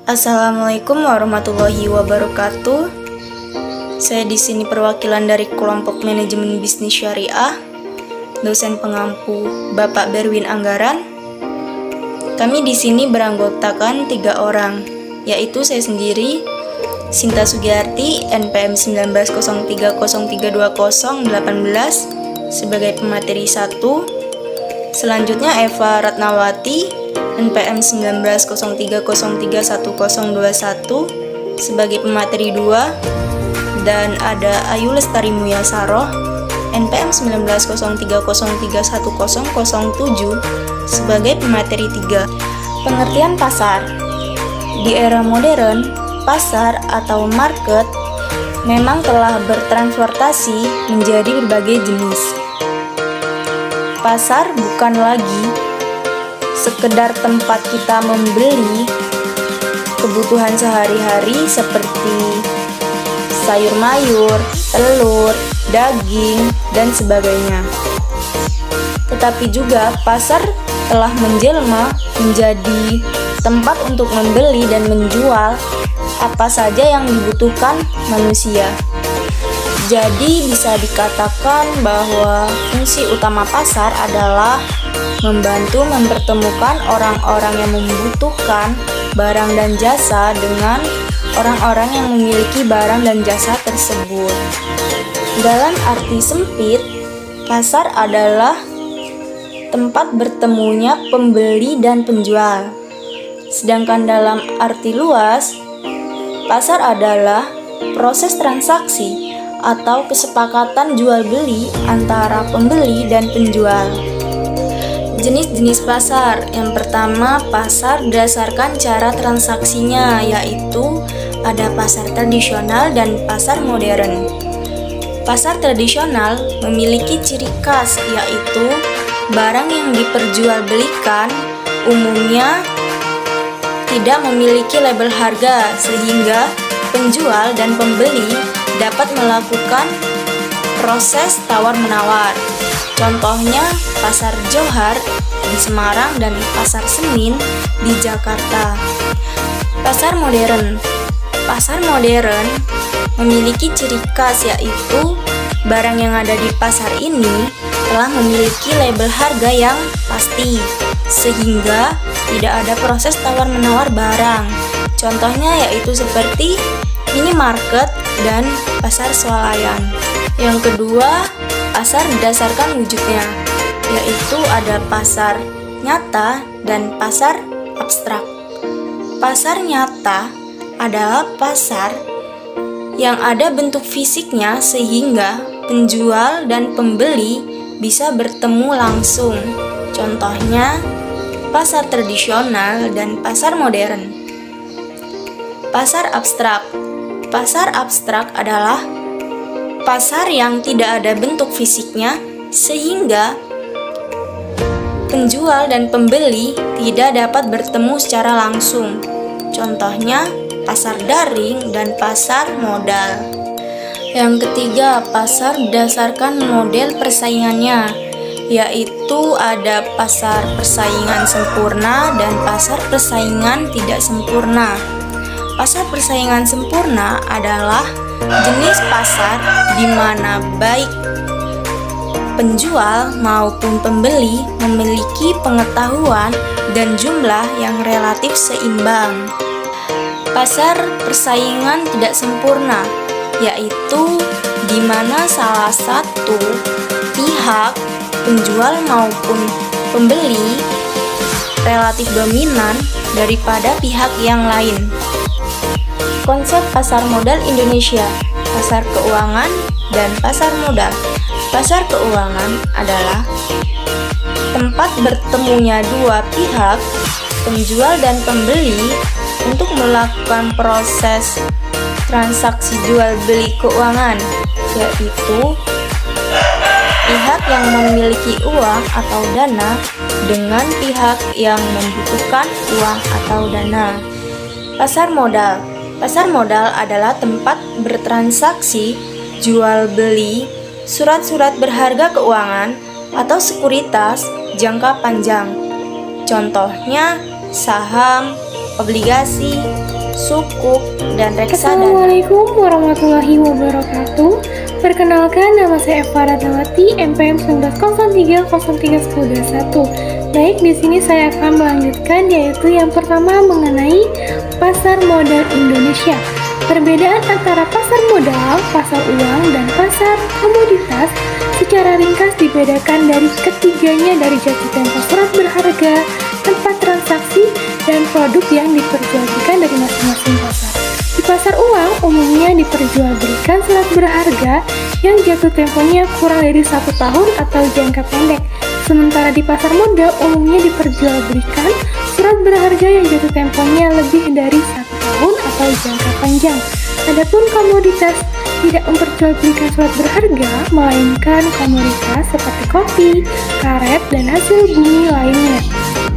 Assalamualaikum warahmatullahi wabarakatuh. Saya di sini perwakilan dari kelompok manajemen bisnis syariah, dosen pengampu Bapak Berwin Anggaran. Kami di sini beranggotakan 3 orang, yaitu saya sendiri, Sinta Sugiyarti, NPM 1903032018 sebagai pemateri 1. Selanjutnya Eva Ratnawati, NPM 1903031021 sebagai pemateri 2, dan ada Ayu Lestari Muyasaroh, NPM 1903031007 sebagai pemateri 3. Pengertian pasar. Di era modern, pasar atau market memang telah bertransformasi menjadi berbagai jenis. Pasar bukan lagi sekedar tempat kita membeli kebutuhan sehari-hari seperti sayur mayur, telur, daging, dan sebagainya. Tetapi juga pasar telah menjelma menjadi tempat untuk membeli dan menjual apa saja yang dibutuhkan manusia. Jadi bisa dikatakan bahwa fungsi utama pasar adalah membantu mempertemukan orang-orang yang membutuhkan barang dan jasa dengan orang-orang yang memiliki barang dan jasa tersebut. Dalam arti sempit, pasar adalah tempat bertemunya pembeli dan penjual. Sedangkan dalam arti luas, pasar adalah proses transaksi atau kesepakatan jual beli antara pembeli dan penjual. Jenis-jenis pasar. Yang pertama, pasar berdasarkan cara transaksinya, yaitu ada pasar tradisional dan pasar modern. Pasar tradisional memiliki ciri khas, yaitu barang yang diperjualbelikan umumnya tidak memiliki label harga, sehingga penjual dan pembeli dapat melakukan proses tawar-menawar. Contohnya Pasar Johar di Semarang dan Pasar Senin di Jakarta. Pasar modern. Pasar modern memiliki ciri khas, yaitu barang yang ada di pasar ini telah memiliki label harga yang pasti, sehingga tidak ada proses tawar-menawar barang. Contohnya yaitu seperti minimarket dan pasar swalayan. Yang kedua, pasar berdasarkan wujudnya, yaitu ada pasar nyata dan pasar abstrak. Pasar nyata adalah pasar yang ada bentuk fisiknya sehingga penjual dan pembeli bisa bertemu langsung. Contohnya pasar tradisional dan pasar modern. Pasar abstrak. Pasar abstrak adalah pasar yang tidak ada bentuk fisiknya sehingga penjual dan pembeli tidak dapat bertemu secara langsung. Contohnya pasar daring dan pasar modal. Yang ketiga, pasar berdasarkan model persaingannya, yaitu ada pasar persaingan sempurna dan pasar persaingan tidak sempurna. Pasar persaingan sempurna adalah jenis pasar di mana baik penjual maupun pembeli memiliki pengetahuan dan jumlah yang relatif seimbang. Pasar persaingan tidak sempurna yaitu di mana salah satu pihak penjual maupun pembeli relatif dominan daripada pihak yang lain. Konsep pasar modal Indonesia, pasar keuangan, dan pasar modal. Pasar keuangan adalah tempat bertemunya dua pihak, penjual dan pembeli, untuk melakukan proses transaksi jual beli keuangan, yaitu pihak yang memiliki uang atau dana dengan pihak yang membutuhkan uang atau dana. Pasar modal. Pasar modal adalah tempat bertransaksi jual beli surat-surat berharga keuangan atau sekuritas jangka panjang. Contohnya saham, obligasi, sukuk, dan reksadana. Assalamualaikum warahmatullahi wabarakatuh. Perkenalkan, nama saya Eva Ratnawati, MPM 1903031021. Baik, di sini saya akan melanjutkan, yaitu yang pertama mengenai pasar modal Indonesia. Perbedaan antara pasar modal, pasar uang, dan pasar komoditas secara ringkas dibedakan dari ketiganya dari jatuh tempo surat berharga, tempat transaksi, dan produk yang diperjualbelikan dari masing-masing pasar. Di pasar uang, umumnya diperjualbelikan surat berharga yang jatuh temponya kurang dari 1 tahun atau jangka pendek. Sementara di pasar modal, umumnya diperjualbelikan surat berharga yang jatuh temponya lebih dari 1 tahun atau jangka panjang. Adapun komoditas tidak memperjualbelikan surat berharga, melainkan komoditas seperti kopi, karet, dan hasil bumi lainnya.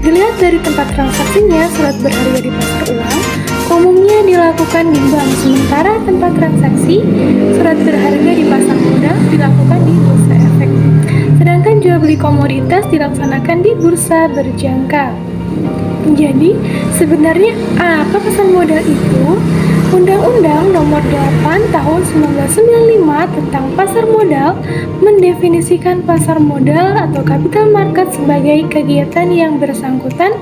Dilihat dari tempat transaksinya, surat berharga di pasar uang umumnya dilakukan di bank, sementara tempat transaksi surat berharga di pasar modal dilakukan di bursa efek. Sedangkan jual beli komoditas dilaksanakan di bursa berjangka. Jadi, sebenarnya apa pasar modal itu? Undang-Undang Nomor 8 Tahun 1995 tentang pasar modal mendefinisikan pasar modal atau capital market sebagai kegiatan yang bersangkutan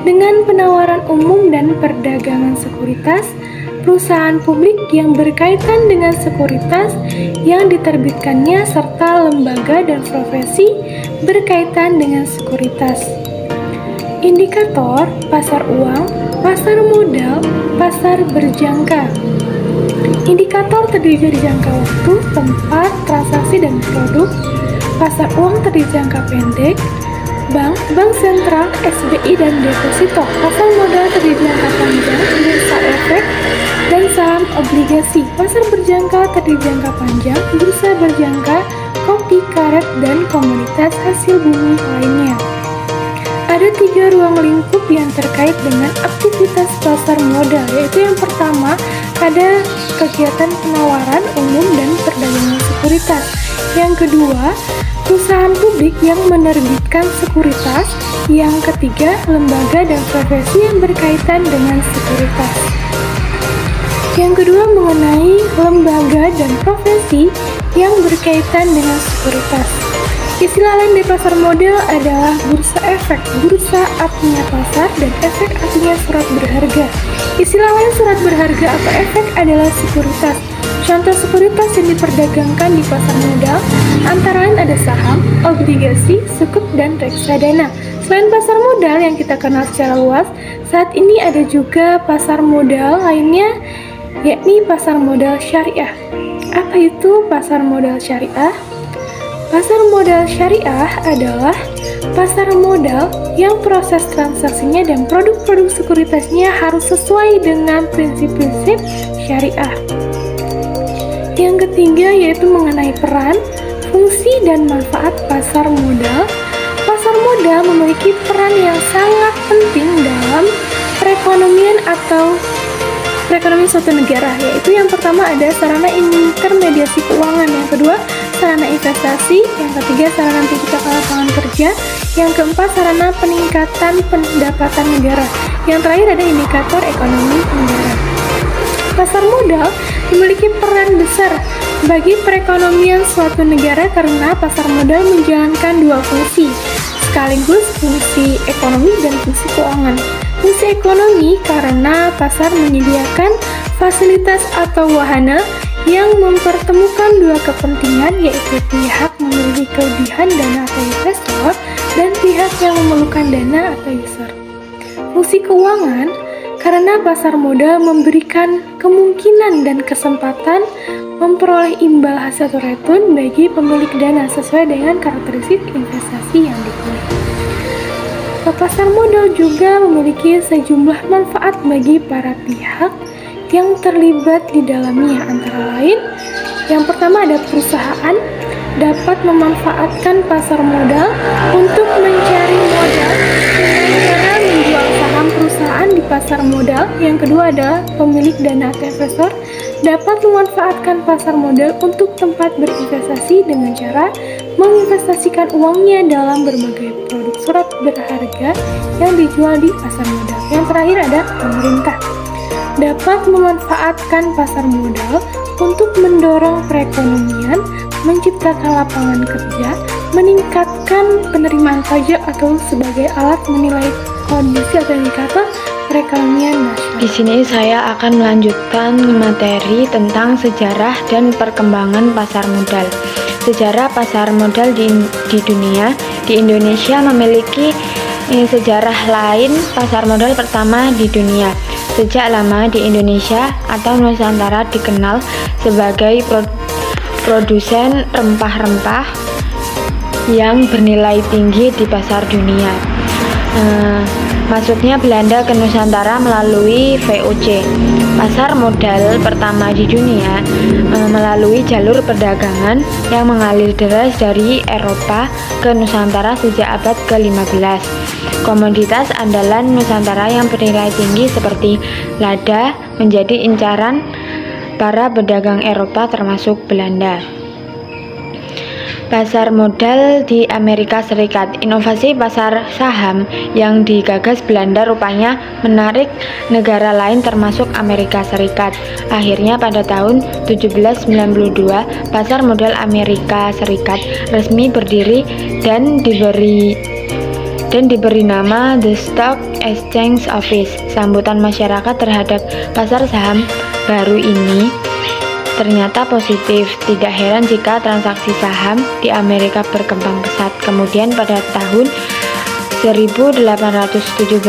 dengan penawaran umum dan perdagangan sekuritas, perusahaan publik yang berkaitan dengan sekuritas yang diterbitkannya, serta lembaga dan profesi berkaitan dengan sekuritas. Indikator pasar uang, pasar modal, pasar berjangka. Indikator terdiri dari jangka waktu, tempat, transaksi, dan produk. Pasar uang terdiri jangka pendek, bank, bank sentral, SBI, dan deposito. Pasar modal terdiri jangka panjang, bursa efek, dan saham obligasi. Pasar berjangka terdiri jangka panjang, bursa berjangka, kopi, karet, dan komoditas hasil bumi lainnya. Ada 3 ruang lingkup yang terkait dengan aktivitas pasar modal, yaitu yang pertama ada kegiatan penawaran umum dan perdagangan sekuritas. Yang kedua, perusahaan publik yang menerbitkan sekuritas. Yang ketiga, lembaga dan profesi yang berkaitan dengan sekuritas. Yang kedua mengenai lembaga dan profesi yang berkaitan dengan sekuritas. Istilah lain di pasar modal adalah bursa efek. Bursa artinya pasar dan efek artinya surat berharga. Istilah lain surat berharga atau efek adalah sekuritas. Contoh sekuritas yang diperdagangkan di pasar modal antara lain ada saham, obligasi, sukuk, dan reksadana. Selain pasar modal yang kita kenal secara luas, saat ini ada juga pasar modal lainnya, yakni pasar modal syariah. Apa itu pasar modal syariah? Pasar modal syariah adalah pasar modal yang proses transaksinya dan produk-produk sekuritasnya harus sesuai dengan prinsip-prinsip syariah. Yang ketiga yaitu mengenai peran, fungsi, dan manfaat pasar modal. Pasar modal memiliki peran yang sangat penting dalam perekonomian atau perekonomian suatu negara, yaitu yang pertama ada sarana intermediasi keuangan, yang kedua sarana investasi, yang ketiga sarana penciptaan lapangan kerja, yang keempat sarana peningkatan pendapatan negara, yang terakhir ada indikator ekonomi negara. Pasar modal memiliki peran besar bagi perekonomian suatu negara karena pasar modal menjalankan 2 fungsi, sekaligus fungsi ekonomi dan fungsi keuangan. Fungsi ekonomi karena pasar menyediakan fasilitas atau wahana yang mempertemukan 2 kepentingan, yaitu pihak memiliki kelebihan dana atau investor dan pihak yang memerlukan dana atau user. Fungsi keuangan karena pasar modal memberikan kemungkinan dan kesempatan memperoleh imbal hasil atau return bagi pemilik dana sesuai dengan karakteristik investasi yang dipilih. Pasar modal juga memiliki sejumlah manfaat bagi para pihak yang terlibat di dalamnya, antara lain yang pertama ada perusahaan dapat memanfaatkan pasar modal untuk mencari modal dengan cara menjual saham perusahaan di pasar modal. Yang kedua adalah pemilik dana atau investor dapat memanfaatkan pasar modal untuk tempat berinvestasi dengan cara menginvestasikan uangnya dalam berbagai produk surat berharga yang dijual di pasar modal. Yang terakhir ada pemerintah. Dapat memanfaatkan pasar modal untuk mendorong perekonomian, menciptakan lapangan kerja, meningkatkan penerimaan pajak atau sebagai alat menilai kondisi atau indikator perekonomian nasional. Di sini saya akan melanjutkan materi tentang sejarah dan perkembangan pasar modal. Sejarah pasar modal di dunia. Di Indonesia memiliki sejarah lain pasar modal pertama di dunia. Sejak lama di Indonesia atau Nusantara dikenal sebagai produsen rempah-rempah yang bernilai tinggi di pasar dunia. Masuknya Belanda ke Nusantara melalui VOC, pasar modal pertama di dunia, melalui jalur perdagangan yang mengalir deras dari Eropa ke Nusantara sejak abad ke-15. Komoditas andalan Nusantara yang bernilai tinggi seperti lada menjadi incaran para pedagang Eropa termasuk Belanda. Pasar modal di Amerika Serikat. Inovasi pasar saham yang digagas Belanda rupanya menarik negara lain termasuk Amerika Serikat. Akhirnya pada tahun 1792, pasar modal Amerika Serikat resmi berdiri dan diberi nama The Stock Exchange Office. Sambutan masyarakat terhadap pasar saham baru ini ternyata positif. Tidak heran jika transaksi saham di Amerika berkembang pesat. Kemudian pada tahun 1817,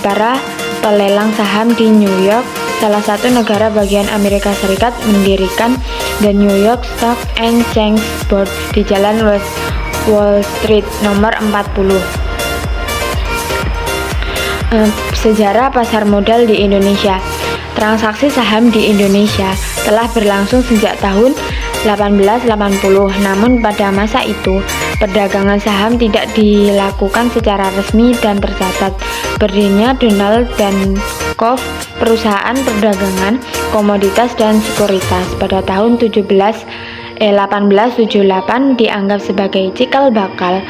para pelelang saham di New York, salah satu negara bagian Amerika Serikat, mendirikan The New York Stock Exchange Board di Jalan West Wall Street nomor 40. Sejarah pasar modal di Indonesia. Transaksi saham di Indonesia telah berlangsung sejak tahun 1880, namun pada masa itu perdagangan saham tidak dilakukan secara resmi dan tercatat. Berdirinya Donald Dancoff, perusahaan perdagangan komoditas dan sekuritas, pada tahun 1878 dianggap sebagai cikal bakal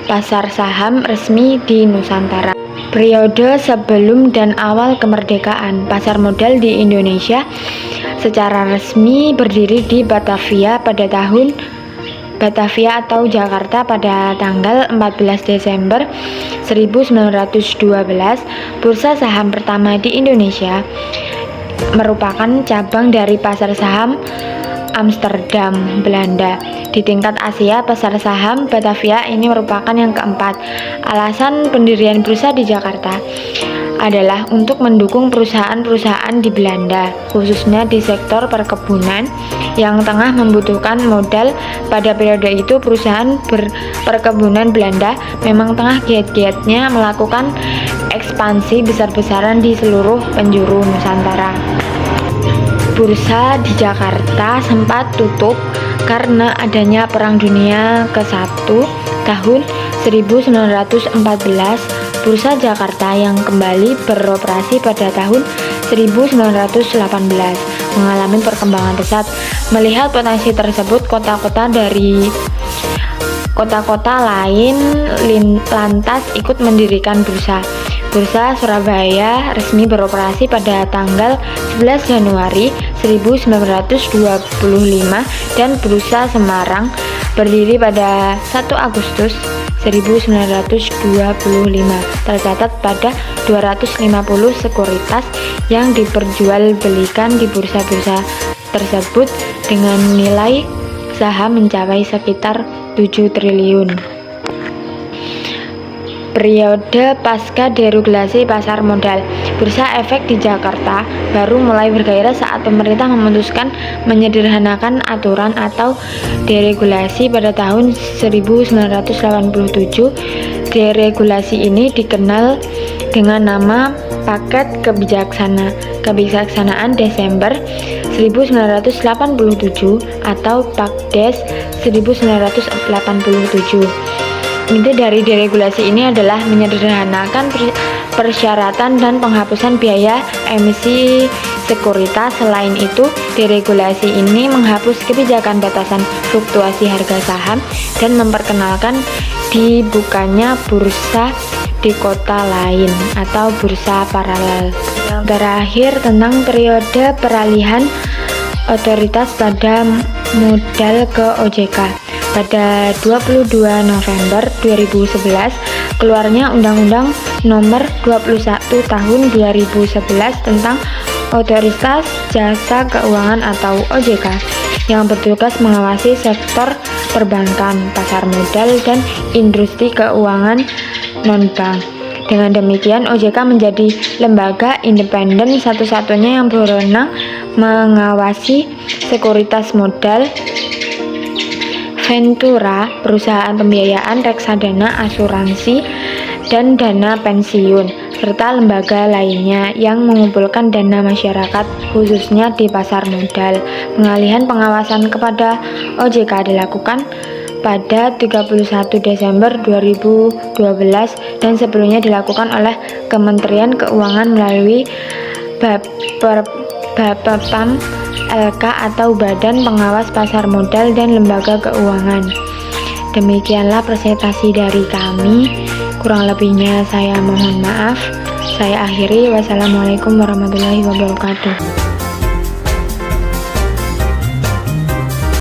pasar saham resmi di Nusantara. Periode sebelum dan awal kemerdekaan, pasar modal di Indonesia secara resmi berdiri di Batavia atau Jakarta pada tanggal 14 Desember 1912. Bursa saham pertama di Indonesia merupakan cabang dari pasar saham Amsterdam, Belanda. Di tingkat Asia, pasar saham Batavia ini merupakan yang keempat. Alasan pendirian bursa di Jakarta adalah untuk mendukung perusahaan-perusahaan di Belanda, khususnya di sektor perkebunan yang tengah membutuhkan modal. Pada periode itu, perusahaan perkebunan Belanda memang tengah giat-giatnya melakukan ekspansi besar-besaran di seluruh penjuru Nusantara. Bursa di Jakarta sempat tutup karena adanya Perang Dunia ke-1 tahun 1914. Bursa Jakarta yang kembali beroperasi pada tahun 1918 mengalami perkembangan pesat. Melihat potensi tersebut, kota-kota lain lantas ikut mendirikan bursa. Bursa Surabaya resmi beroperasi pada tanggal 11 Januari 1925 dan Bursa Semarang berdiri pada 1 Agustus 1925. Tercatat pada 250 sekuritas yang diperjualbelikan di bursa-bursa tersebut dengan nilai saham mencapai sekitar 7 triliun. Periode pasca deregulasi pasar modal. Bursa efek di Jakarta baru mulai bergairah saat pemerintah memutuskan menyederhanakan aturan atau deregulasi pada tahun 1987. Deregulasi ini dikenal dengan nama Paket Kebijaksanaan Desember 1987 atau Pakdes 1987. Inti dari deregulasi ini adalah menyederhanakan persyaratan dan penghapusan biaya emisi sekuritas. Selain itu, deregulasi ini menghapus kebijakan batasan fluktuasi harga saham dan memperkenalkan dibukanya bursa di kota lain atau bursa paralel. Terakhir, tentang periode peralihan otoritas pada modal ke OJK. Pada 22 November 2011, keluarnya Undang-Undang Nomor 21 Tahun 2011 tentang Otoritas Jasa Keuangan atau OJK yang bertugas mengawasi sektor perbankan, pasar modal, dan industri keuangan non-bank. Dengan demikian, OJK menjadi lembaga independen satu-satunya yang berwenang mengawasi sekuritas modal, ventura, perusahaan pembiayaan, reksadana, asuransi, dan dana pensiun, serta lembaga lainnya yang mengumpulkan dana masyarakat khususnya di pasar modal. Pengalihan pengawasan kepada OJK dilakukan pada 31 Desember 2012 dan sebelumnya dilakukan oleh Kementerian Keuangan melalui Bapepam LK atau Badan Pengawas Pasar Modal dan Lembaga Keuangan. Demikianlah presentasi dari kami. Kurang lebihnya saya mohon maaf. Saya akhiri. Wassalamualaikum warahmatullahi wabarakatuh.